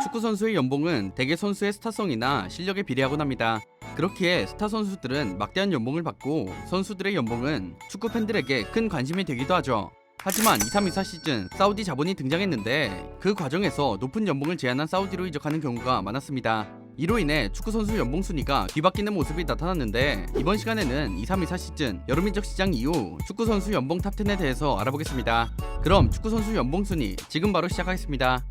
축구 선수의 연봉은 대개 선수의 스타성이나 실력에 비례하곤 합니다. 그렇기에 스타 선수들은 막대한 연봉을 받고 선수들의 연봉은 축구 팬들에게 큰 관심이 되기도 하죠. 하지만 23-24 시즌 사우디 자본이 등장했는데 그 과정에서 높은 연봉을 제한한 사우디로 이적하는 경우가 많았습니다. 이로 인해 축구 선수 연봉 순위가 뒤바뀌는 모습이 나타났는데 이번 시간에는 23-24 시즌 여름 이적 시장 이후 축구 선수 연봉 탑10에 대해서 알아보겠습니다. 그럼 축구 선수 연봉 순위 지금 바로 시작하겠습니다.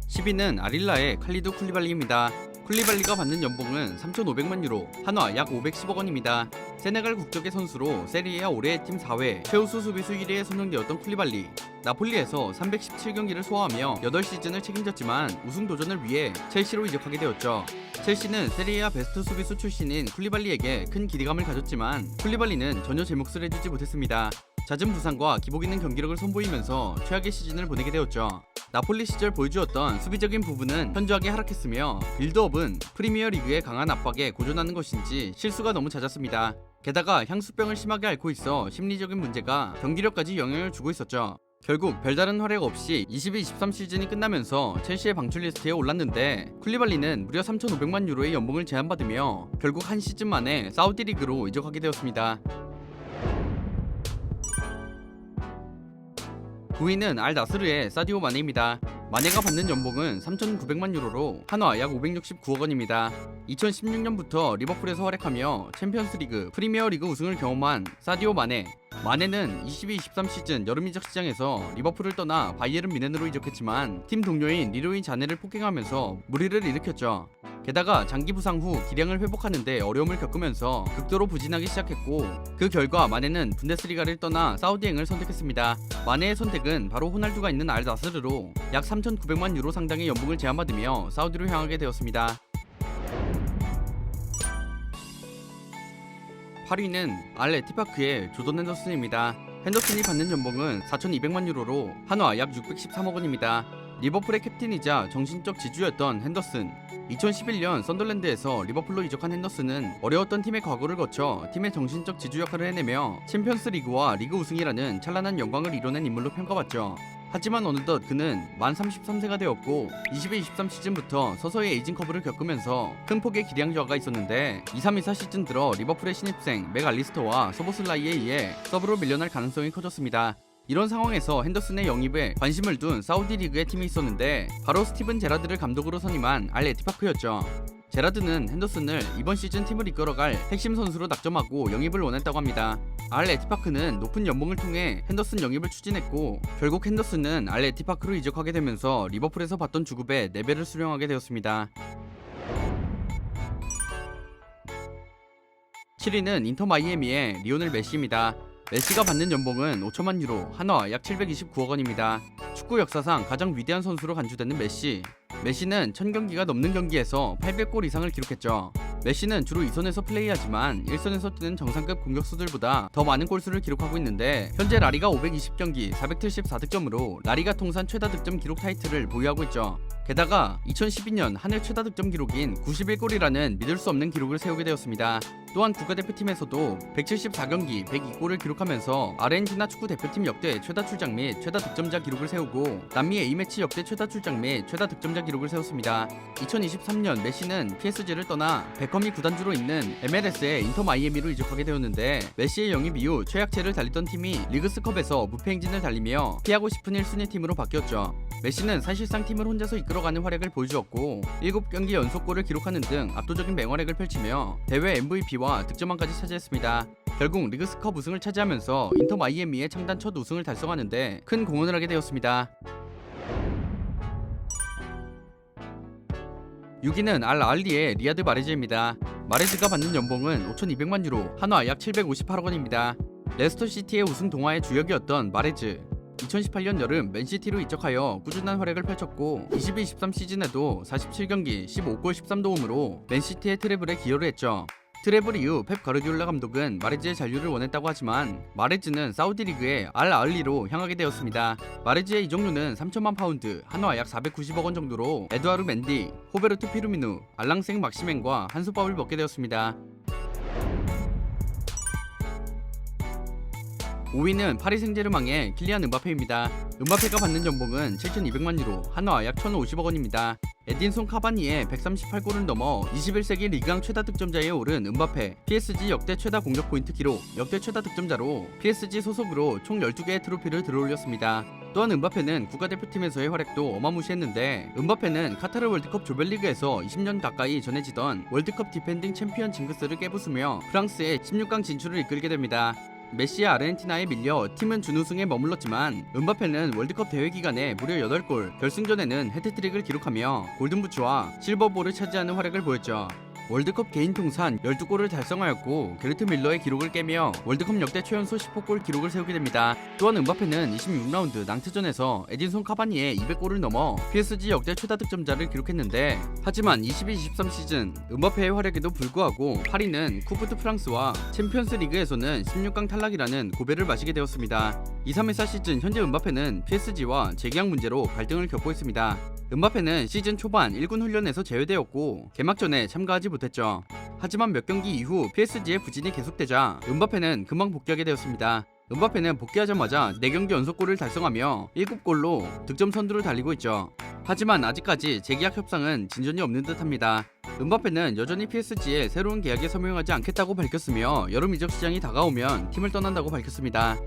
10위는 아릴라의 칼리두 쿨리발리입니다. 쿨리발리가 받는 연봉은 3,500만 유로, 한화 약 510억 원입니다. 세네갈 국적의 선수로 세리에A 올해의 팀 4회, 최우수 수비수 1위에 선정되었던 쿨리발리. 나폴리에서 317경기를 소화하며 8시즌을 책임졌지만 우승 도전을 위해 첼시로 이적하게 되었죠. 첼시는 세리에A 베스트 수비수 출신인 쿨리발리에게 큰 기대감을 가졌지만 쿨리발리는 전혀 제 몫을 해주지 못했습니다. 잦은 부상과 기복 있는 경기력을 선보이면서 최악의 시즌을 보내게 되었죠. 나폴리 시절 보여주었던 수비적인 부분은 현저하게 하락했으며 빌드업은 프리미어리그의 강한 압박에 고전하는 것인지 실수가 너무 잦았습니다. 게다가 향수병을 심하게 앓고 있어 심리적인 문제가 경기력까지 영향을 주고 있었죠. 결국 별다른 활약 없이 22-23 시즌이 끝나면서 첼시의 방출 리스트에 올랐는데 쿨리발리는 무려 3,500만 유로의 연봉을 제한받으며 결국 한 시즌 만에 사우디 리그로 이적하게 되었습니다. 9위는 알 나스르의 사디오 마네입니다. 마네가 받는 연봉은 3,900만 유로로 한화 약 569억 원입니다. 2016년부터 리버풀에서 활약하며 챔피언스리그, 프리미어리그 우승을 경험한 사디오 마네. 마네는 22-23 시즌 여름 이적 시장에서 리버풀을 떠나 바이에른 뮌헨으로 이적했지만 팀 동료인 리로이 자네를 폭행하면서 무리를 일으켰죠. 게다가 장기 부상 후 기량을 회복하는데 어려움을 겪으면서 극도로 부진하기 시작했고 그 결과 마네는 분데스리가를 떠나 사우디행을 선택했습니다. 마네의 선택은 바로 호날두가 있는 알 나스르로 약 3,900만 유로 상당의 연봉을 제한받으며 사우디로 향하게 되었습니다. 8위는 알 에티파크의 조던 핸더슨입니다. 핸더슨이 받는 연봉은 4,200만 유로로 한화 약 613억 원입니다. 리버풀의 캡틴이자 정신적 지주였던 핸더슨. 2011년 썬더랜드에서 리버풀로 이적한 핸더슨은 어려웠던 팀의 과거를 거쳐 팀의 정신적 지주 역할을 해내며 챔피언스 리그와 리그 우승이라는 찬란한 영광을 이뤄낸 인물로 평가받죠. 하지만 어느덧 그는 만 33세가 되었고 22-23 시즌부터 서서히 에이징 커브를 겪으면서 큰 폭의 기량 저하가 있었는데 23-24 시즌 들어 리버풀의 신입생 맥 알리스터와 소보슬라이에 의해 서브로 밀려날 가능성이 커졌습니다. 이런 상황에서 핸더슨의 영입에 관심을 둔 사우디 리그의 팀이 있었는데 바로 스티븐 제라드를 감독으로 선임한 알 에티파크였죠. 제라드는 핸더슨을 이번 시즌 팀을 이끌어갈 핵심 선수로 낙점하고 영입을 원했다고 합니다. 알 에티파크는 높은 연봉을 통해 핸더슨 영입을 추진했고 결국 핸더슨은 알 에티파크로 이적하게 되면서 리버풀에서 받던 주급의 4배를 수령하게 되었습니다. 7위는 인터 마이애미의 리오넬 메시입니다. 메시가 받는 연봉은 5천만 유로, 한화 약 729억 원입니다. 축구 역사상 가장 위대한 선수로 간주되는 메시. 메시는 1000경기가 넘는 경기에서 800골 이상을 기록했죠. 메시는 주로 2선에서 플레이하지만 1선에서 뛰는 정상급 공격수들보다 더 많은 골수를 기록하고 있는데 현재 라리가 520경기 474득점으로 라리가 통산 최다 득점 기록 타이틀을 보유하고 있죠. 게다가 2012년 한 해 최다 득점 기록인 91골이라는 믿을 수 없는 기록을 세우게 되었습니다. 또한 국가대표팀에서도 174경기 102골을 기록하면서 아르헨티나 축구대표팀 역대 최다 출장 및 최다 득점자 기록을 세우고 남미 A매치 역대 최다 출장 및 최다 득점자 기록을 세웠습니다. 2023년 메시는 PSG를 떠나 베컴이 구단주로 있는 MLS의 인터 마이애미로 이적하게 되었는데 메시의 영입 이후 최약체를 달리던 팀이 리그스컵에서 무패 행진을 달리며 피하고 싶은 1순위 팀으로 바뀌었죠. 메시는 사실상 팀을 혼자서 이끌어가는 활약을 보여주었고 7경기 연속골을 기록하는 등 압도적인 맹활약을 펼치며 대회 MVP와 득점왕까지 차지했습니다. 결국 리그스컵 우승을 차지하면서 인터 마이애미의 창단 첫 우승을 달성하는데 큰 공헌을 하게 되었습니다. 6위는 알 아흘리의 리아드 마레즈입니다. 마레즈가 받는 연봉은 5,200만 유로, 한화 약 758억 원입니다. 레스터시티의 우승 동화의 주역이었던 마레즈. 2018년 여름 맨시티로 이적하여 꾸준한 활약을 펼쳤고 22-23 시즌에도 47경기 15골 13도움으로 맨시티의 트래블에 기여를 했죠. 트래블 이후 펩 가르디올라 감독은 마레즈의 잔류를 원했다고 하지만 마레즈는 사우디 리그의 알 아흘리로 향하게 되었습니다. 마레즈의 이적료는 3천만 파운드, 한화 약 490억 원 정도로 에두아르 맨디, 호베르토 피르미누, 알랑생 막시멘과 한솥밥을 먹게 되었습니다. 5위는 파리 생제르맹의 킬리안 음바페입니다. 음바페가 받는 연봉은 7,200만 유로, 한화 약 1,050억 원입니다. 에딘손 카바니의 138골을 넘어 21세기 리그왕 최다 득점자에 오른 음바페, PSG 역대 최다 공격 포인트 기록, 역대 최다 득점자로 PSG 소속으로 총 12개의 트로피를 들어올렸습니다. 또한 음바페는 국가대표팀에서의 활약도 어마무시했는데, 음바페는 카타르 월드컵 조별리그에서 20년 가까이 전해지던 월드컵 디펜딩 챔피언 징크스를 깨부수며 프랑스의 16강 진출을 이끌게 됩니다. 메시의 아르헨티나에 밀려 팀은 준우승에 머물렀지만 음바페는 월드컵 대회 기간에 무려 8골, 결승전에는 해트트릭을 기록하며 골든부츠와 실버볼을 차지하는 활약을 보였죠. 월드컵 개인 통산 12골을 달성하였고, 게르트 밀러의 기록을 깨며 월드컵 역대 최연소 10호골 기록을 세우게 됩니다. 또한 음바페는 26라운드 낭트전에서 에딘손 카바니의 200골을 넘어 PSG 역대 최다 득점자를 기록했는데, 하지만 22-23 시즌 음바페의 활약에도 불구하고 파리는 쿠프 드 프랑스와 챔피언스 리그에서는 16강 탈락이라는 고배를 마시게 되었습니다. 23-24 시즌 현재 음바페는 PSG와 재계약 문제로 갈등을 겪고 있습니다. 음바페는 시즌 초반 1군 훈련에서 제외되었고 개막전에 참가하지 못했죠. 하지만 몇 경기 이후 PSG의 부진이 계속되자 음바페는 금방 복귀하게 되었습니다. 음바페는 복귀하자마자 4경기 연속골을 달성하며 7골로 득점 선두를 달리고 있죠. 하지만 아직까지 재계약 협상은 진전이 없는 듯합니다. 음바페는 여전히 PSG에 새로운 계약에 서명하지 않겠다고 밝혔으며 여름 이적 시장이 다가오면 팀을 떠난다고 밝혔습니다.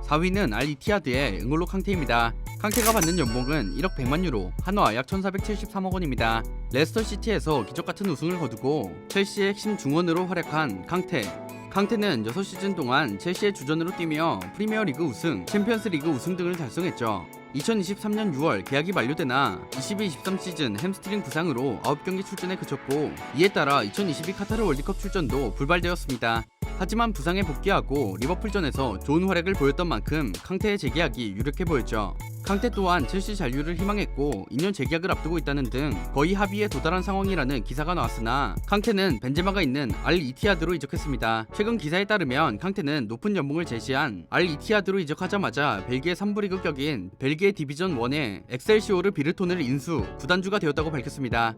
4위는 알 이티하드의 응올로 캉테입니다. 캉테가 받는 연봉은 1억 100만 유로, 한화 약 1,473억 원입니다. 레스터시티에서 기적같은 우승을 거두고 첼시의 핵심 중원으로 활약한 캉테는 6시즌 동안 첼시의 주전으로 뛰며 프리미어리그 우승, 챔피언스리그 우승 등을 달성했죠. 2023년 6월 계약이 만료되나 22-23 시즌 햄스트링 부상으로 9경기 출전에 그쳤고, 이에 따라 2022 카타르 월드컵 출전도 불발되었습니다. 하지만 부상에 복귀하고 리버풀전에서 좋은 활약을 보였던 만큼 캉테의 재계약이 유력해 보였죠. 캉테 또한 첼시 잔류를 희망했고 2년 재계약을 앞두고 있다는 등 거의 합의에 도달한 상황이라는 기사가 나왔으나, 캉테는 벤제마가 있는 알 이티하드로 이적했습니다. 최근 기사에 따르면 캉테는 높은 연봉을 제시한 알 이티하드로 이적하자마자 벨기에 3부 리그 격인 벨기에 디비전 1의 엑셀시오르 비르톤을 인수, 구단주가 되었다고 밝혔습니다.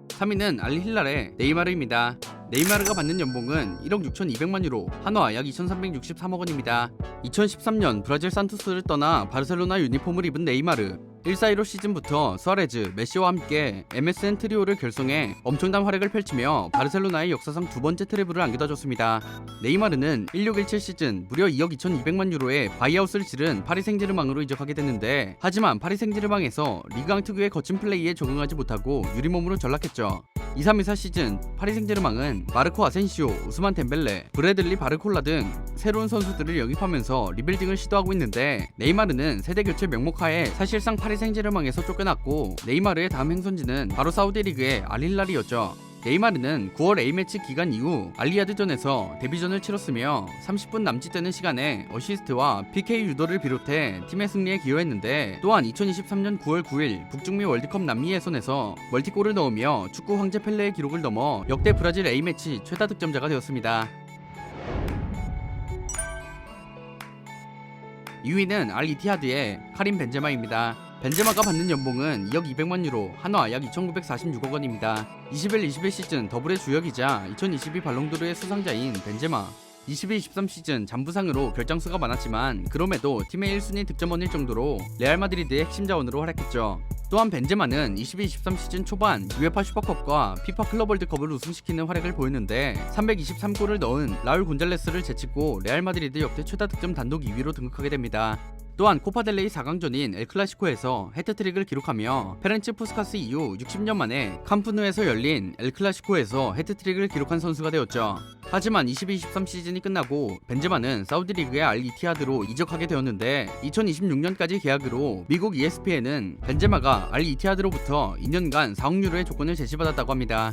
3위는 알 힐랄의 네이마르입니다. 네이마르가 받는 연봉은 1억 6,200만 유로, 한화 약 2,363억 원입니다. 2013년 브라질 산토스를 떠나 바르셀로나 유니폼을 입은 네이마르, 1-4-15 시즌부터 수아레즈, 메시와 함께 MSN 트리오를 결성해 엄청난 활약을 펼치며 바르셀로나의 역사상 2번째 트래블을 안겨다줬습니다. 네이마르는 16-17 시즌 무려 2억 2,200만 유로의 바이아웃을 치른 파리 생제르맹으로 이적하게 됐는데, 하지만 파리 생제르맹에서 리그왕 특유의 거친 플레이에 적응하지 못하고 유리몸으로 전락했죠. 23-24 시즌 파리 생제르맹은 마르코 아센시오, 우스만 덴벨레, 브래들리 바르콜라 등 새로운 선수들을 영입하면서 리빌딩을 시도하고 있는데, 네이마르는 세대 교체 명목하에 사실상 파리 생제르맹에서 쫓겨났고, 네이마르의 다음 행선지는 바로 사우디리그의 알힐랄이었죠. 네이마르는 9월 A매치 기간 이후 알리야드전에서 데뷔전을 치렀으며 30분 남짓 되는 시간에 어시스트와 PK 유도를 비롯해 팀의 승리에 기여했는데, 또한 2023년 9월 9일 북중미 월드컵 남미 예선에서 멀티골을 넣으며 축구 황제 펠레의 기록을 넘어 역대 브라질 A매치 최다 득점자가 되었습니다. 2위는 알 이티하드의 카림 벤제마입니다. 벤제마가 받는 연봉은 2억 200만 유로, 한화 약 2,946억 원입니다. 21-21 시즌 더블의 주역이자 2022 발롱도르의 수상자인 벤제마, 22-23 시즌 잔부상으로 결장수가 많았지만 그럼에도 팀의 1순위 득점원일 정도로 레알 마드리드의 핵심 자원으로 활약했죠. 또한 벤제마는 22-23 시즌 초반 UEFA 슈퍼컵과 피파 클럽 월드컵을 우승시키는 활약을 보였는데 323골을 넣은 라울 곤잘레스를 제치고 레알 마드리드 역대 최다 득점 단독 2위로 등극하게 됩니다. 또한 코파델레이 4강전인 엘클라시코에서 해트트릭을 기록하며 페렌츠 푸스카스 이후 60년 만에 캄프누에서 열린 엘클라시코에서 해트트릭을 기록한 선수가 되었죠. 하지만 22-23 시즌이 끝나고 벤제마는 사우디리그의 알 이티하드로 이적하게 되었는데 2026년까지 계약으로 미국 ESPN은 벤제마가 알 이티하드로부터 2년간 4억 유로의 조건을 제시받았다고 합니다.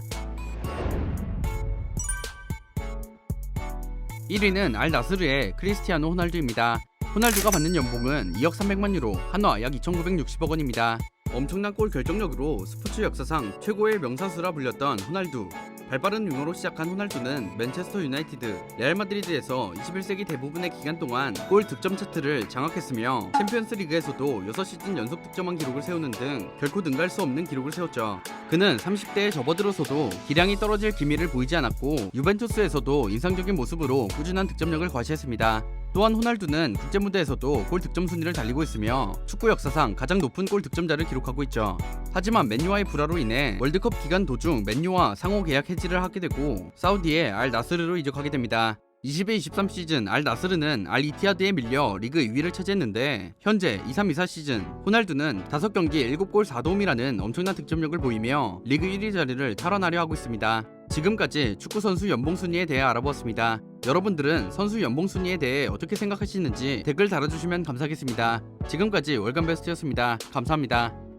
1위는 알 나스르의 크리스티아노 호날두입니다. 호날두가 받는 연봉은 2억 300만 유로, 한화 약 2,960억 원입니다. 엄청난 골 결정력으로 스포츠 역사상 최고의 명사수라 불렸던 호날두. 발빠른 윙어로 시작한 호날두는 맨체스터 유나이티드, 레알 마드리드에서 21세기 대부분의 기간 동안 골 득점 차트를 장악했으며 챔피언스 리그에서도 6시즌 연속 득점한 기록을 세우는 등 결코 능가할 수 없는 기록을 세웠죠. 그는 30대에 접어들어서도 기량이 떨어질 기미를 보이지 않았고 유벤투스에서도 인상적인 모습으로 꾸준한 득점력을 과시했습니다. 또한 호날두는 국제무대에서도 골 득점 순위를 달리고 있으며 축구 역사상 가장 높은 골 득점자를 기록하고 있죠. 하지만 맨유와의 불화로 인해 월드컵 기간 도중 맨유와 상호 계약 해지를 하게 되고 사우디의 알 나스르로 이적하게 됩니다. 22-23 시즌 알 나스르는 알 이티하드에 밀려 리그 2위를 차지했는데 현재 23-24 시즌 호날두는 5경기 7골 4도움이라는 엄청난 득점력을 보이며 리그 1위 자리를 탈환하려 하고 있습니다. 지금까지 축구선수 연봉순위에 대해 알아보았습니다. 여러분들은 선수 연봉순위에 대해 어떻게 생각하시는지 댓글 달아주시면 감사하겠습니다. 지금까지 월간베스트였습니다. 감사합니다.